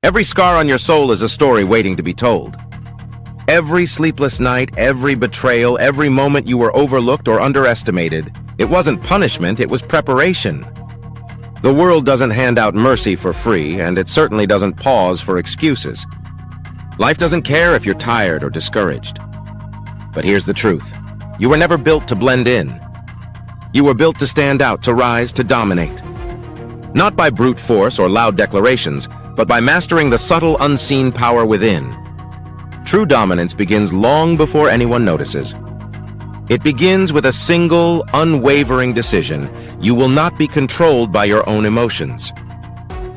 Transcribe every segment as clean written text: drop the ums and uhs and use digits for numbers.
Every scar on your soul is a story waiting to be told. Every sleepless night, every betrayal, every moment you were overlooked or underestimated, it wasn't punishment, it was preparation. The world doesn't hand out mercy for free, and it certainly doesn't pause for excuses. Life doesn't care if you're tired or discouraged. But here's the truth. You were never built to blend in. You were built to stand out, to rise, to dominate. Not by brute force or loud declarations, but by mastering the subtle, unseen power within. True dominance begins long before anyone notices. It begins with a single, unwavering decision. You will not be controlled by your own emotions.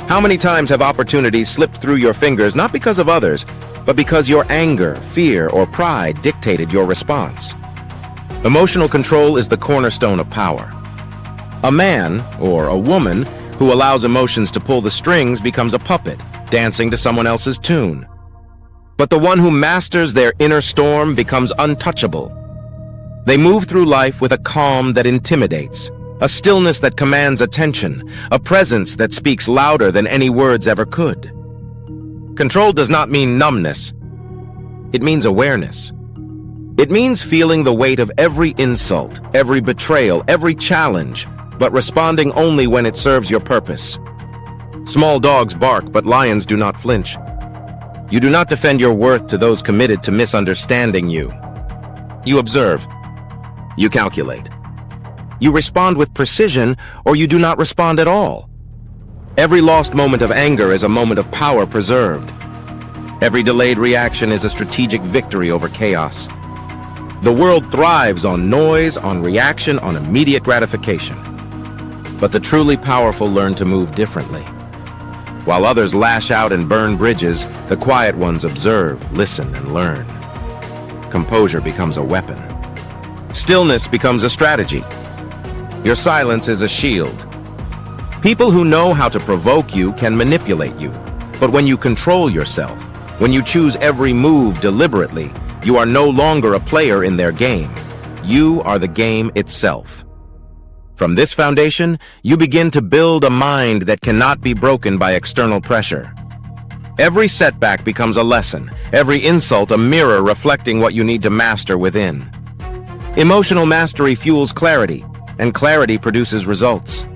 How many times have opportunities slipped through your fingers not because of others, but because your anger, fear, or pride dictated your response? Emotional control is the cornerstone of power. A man, or a woman, who allows emotions to pull the strings becomes a puppet, dancing to someone else's tune. But the one who masters their inner storm becomes untouchable. They move through life with a calm that intimidates, a stillness that commands attention, a presence that speaks louder than any words ever could. Control does not mean numbness. It means awareness. It means feeling the weight of every insult, every betrayal, every challenge, but responding only when it serves your purpose. Small dogs bark, but lions do not flinch. You do not defend your worth to those committed to misunderstanding you. You observe. You calculate. You respond with precision, or you do not respond at all. Every lost moment of anger is a moment of power preserved. Every delayed reaction is a strategic victory over chaos. The world thrives on noise, on reaction, on immediate gratification. But the truly powerful learn to move differently. While others lash out and burn bridges, the quiet ones observe, listen, and learn. Composure becomes a weapon. Stillness becomes a strategy. Your silence is a shield. People who know how to provoke you can manipulate you. But when you control yourself, when you choose every move deliberately, you are no longer a player in their game. You are the game itself. From this foundation, you begin to build a mind that cannot be broken by external pressure. Every setback becomes a lesson, every insult a mirror reflecting what you need to master within. Emotional mastery fuels clarity, and clarity produces results.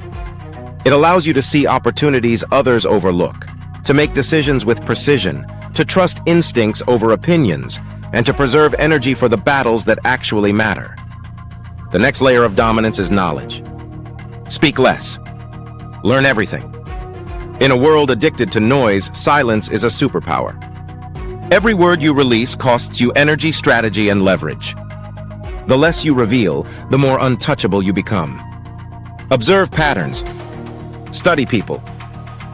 It allows you to see opportunities others overlook, to make decisions with precision, to trust instincts over opinions, and to preserve energy for the battles that actually matter. The next layer of dominance is knowledge. Speak less. Learn everything. In a world addicted to noise, silence is a superpower. Every word you release costs you energy, strategy, and leverage. The less you reveal, the more untouchable you become. Observe patterns. Study people.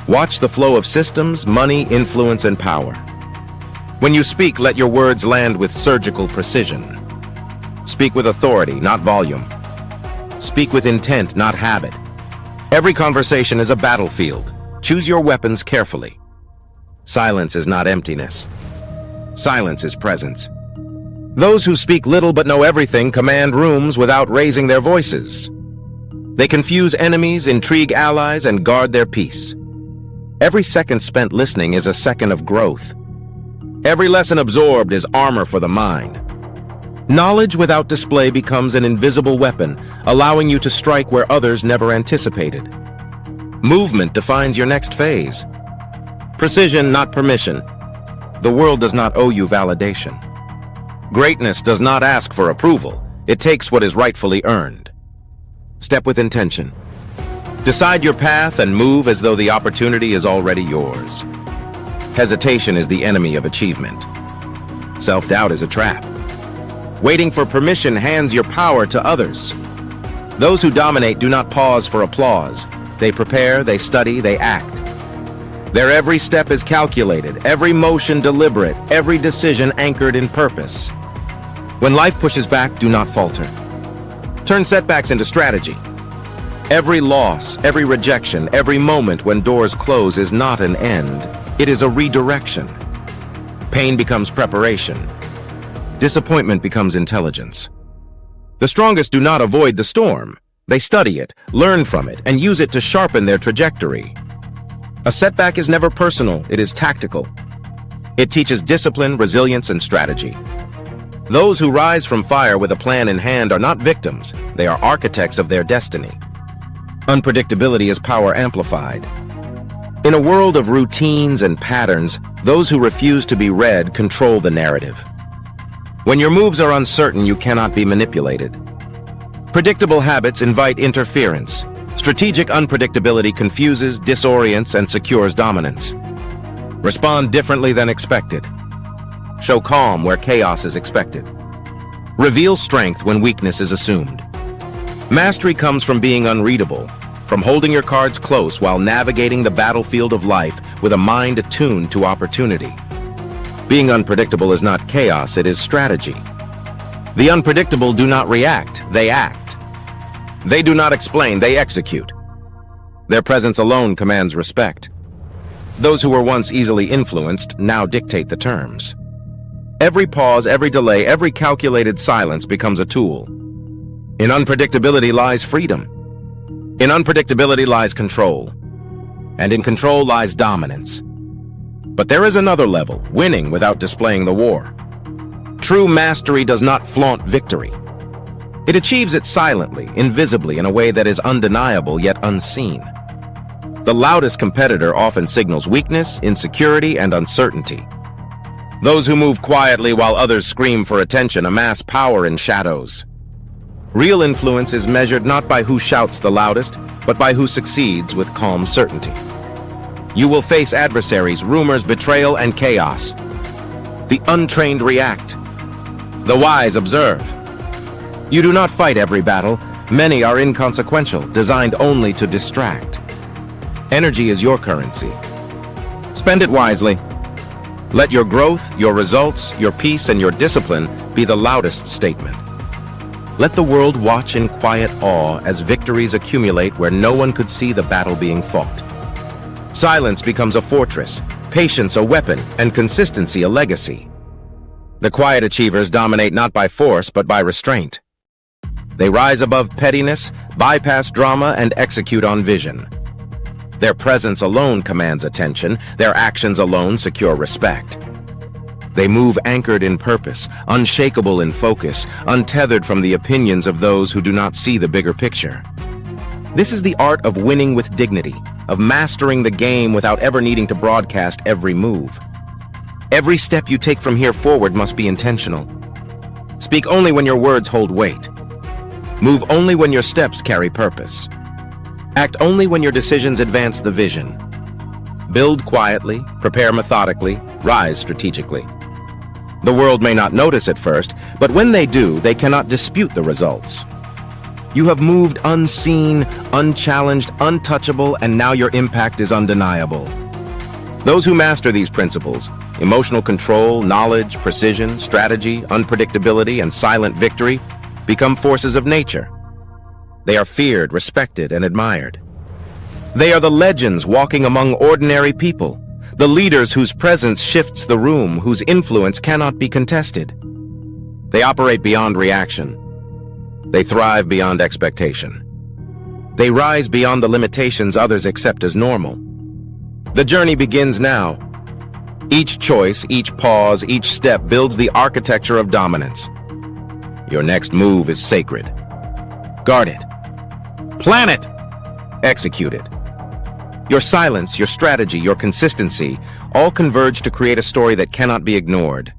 Watch the flow of systems, money, influence, and power. When you speak, let your words land with surgical precision. Speak with authority, not volume. Speak with intent, not habit. Every conversation is a battlefield. Choose your weapons carefully. Silence is not emptiness. Silence is presence. Those who speak little but know everything command rooms without raising their voices. They confuse enemies, intrigue allies, and guard their peace. Every second spent listening is a second of growth. Every lesson absorbed is armor for the mind. Knowledge without display becomes an invisible weapon, allowing you to strike where others never anticipated. Movement defines your next phase. Precision, not permission. The world does not owe you validation. Greatness does not ask for approval. It takes what is rightfully earned. Step with intention. Decide your path and move as though the opportunity is already yours. Hesitation is the enemy of achievement. Self-doubt is a trap. Waiting for permission hands your power to others. Those who dominate do not pause for applause. They prepare, they study, they act. Their every step is calculated, every motion deliberate, every decision anchored in purpose. When life pushes back, do not falter. Turn setbacks into strategy. Every loss, every rejection, every moment when doors close is not an end. It is a redirection. Pain becomes preparation. Disappointment becomes intelligence. The strongest do not avoid the storm. They study it, learn from it, and use it to sharpen their trajectory. A setback is never personal, it is tactical. It teaches discipline, resilience, and strategy. Those who rise from fire with a plan in hand are not victims, they are architects of their destiny. Unpredictability is power amplified. In a world of routines and patterns, those who refuse to be read control the narrative. When your moves are uncertain, you cannot be manipulated. Predictable habits invite interference. Strategic unpredictability confuses, disorients, and secures dominance. Respond differently than expected. Show calm where chaos is expected. Reveal strength when weakness is assumed. Mastery comes from being unreadable, from holding your cards close while navigating the battlefield of life with a mind attuned to opportunity. Being unpredictable is not chaos, it is strategy. The unpredictable do not react, they act. They do not explain, they execute. Their presence alone commands respect. Those who were once easily influenced now dictate the terms. Every pause, every delay, every calculated silence becomes a tool. In unpredictability lies freedom. In unpredictability lies control. And in control lies dominance. But there is another level, winning without displaying the war. True mastery does not flaunt victory. It achieves it silently, invisibly, in a way that is undeniable yet unseen. The loudest competitor often signals weakness, insecurity, and uncertainty. Those who move quietly while others scream for attention amass power in shadows. Real influence is measured not by who shouts the loudest, but by who succeeds with calm certainty. You will face adversaries, rumors, betrayal, and chaos. The untrained react. The wise observe. You do not fight every battle. Many are inconsequential, designed only to distract. Energy is your currency. Spend it wisely. Let your growth, your results, your peace, and your discipline be the loudest statement. Let the world watch in quiet awe as victories accumulate where no one could see the battle being fought. Silence becomes a fortress, patience a weapon, and consistency a legacy. The quiet achievers dominate not by force, but by restraint. They rise above pettiness, bypass drama, and execute on vision. Their presence alone commands attention, their actions alone secure respect. They move anchored in purpose, unshakable in focus, untethered from the opinions of those who do not see the bigger picture. This is the art of winning with dignity, of mastering the game without ever needing to broadcast every move. Every step you take from here forward must be intentional. Speak only when your words hold weight. Move only when your steps carry purpose. Act only when your decisions advance the vision. Build quietly, prepare methodically, rise strategically. The world may not notice at first, but when they do, they cannot dispute the results. You have moved unseen, unchallenged, untouchable, and now your impact is undeniable. Those who master these principles, emotional control, knowledge, precision, strategy, unpredictability, and silent victory, become forces of nature. They are feared, respected, and admired. They are the legends walking among ordinary people, the leaders whose presence shifts the room, whose influence cannot be contested. They operate beyond reaction. They thrive beyond expectation. They rise beyond the limitations others accept as normal. The journey begins now. Each choice, each pause, each step builds the architecture of dominance. Your next move is sacred. Guard it. Plan it. Execute it. Your silence, your strategy, your consistency, all converge to create a story that cannot be ignored.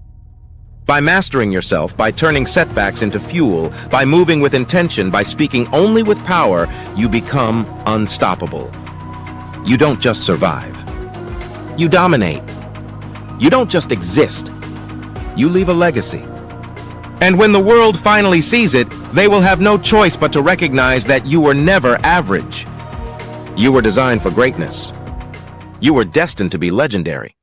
By mastering yourself, by turning setbacks into fuel, by moving with intention, by speaking only with power, you become unstoppable. You don't just survive. You dominate. You don't just exist. You leave a legacy. And when the world finally sees it, they will have no choice but to recognize that you were never average. You were designed for greatness. You were destined to be legendary.